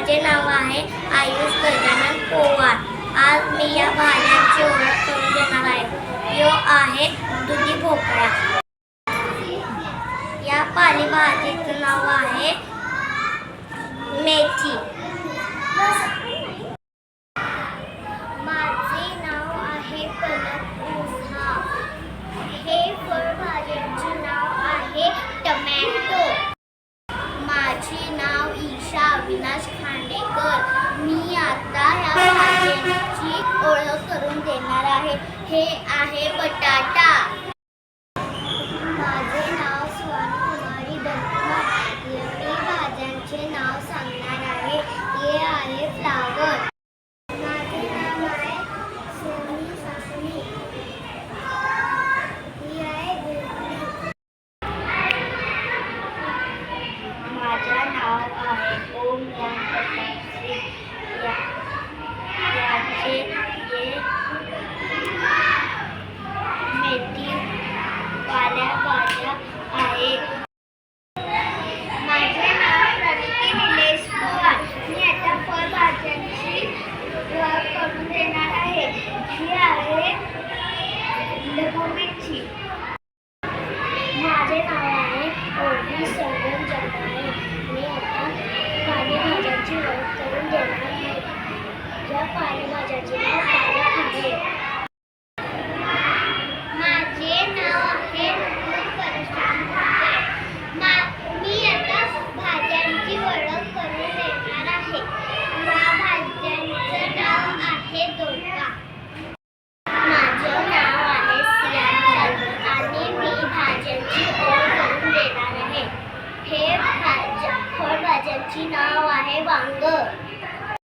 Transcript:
माझे नाव आहे आयुष गजानन पोवार. आज मी या भाज्यांची ओळख करून देणार आहे. यो आहे दुधी भोपळा. या पालेभाजीचं नाव आहे मेथी. माझे नाव आहे पलक ओझा. हे फळभाज्यांचे नाव आहे टोमॅटो. माझे नाव ईशा अविनाश खांडेकर. मी आता या भाज्यांची ओळख करून देणार आहे. हे आहे बटाटा. माझे नाव स्वानी कुमारी दत्तमार. मी भाज्यांचे नाव सांगणार आहे. हे आहे फ्लावर. माझे नाव आहे सोनी सासनी. ही आहे गोबी. माझे नाव आहे ओम रामप्रताप. याचे मेथी पालेभाज्या आहे. माझे नाव प्रणिती निलेश पवार. मी आता फळभाज्यांची ओळख करून देणार आहे. ही आहे ढबू मिरची. माझे नाव आहे ओवी सौगन जगदाळे. मी आता पालेभाज्यांची ओळख करून देणार आहे. या पालेभाज्याचे नाव पालक आहे. माझे नाव आहे मी आता भाज्यांची ओळख करून देणार आहे. या भाज्यांचं नाव आहे दोडका. माझे नाव आहे सियान आणि मी भाज्यांची ओळख करून देणार आहे. हे फळभाज्यांची नाव आहे वांगी.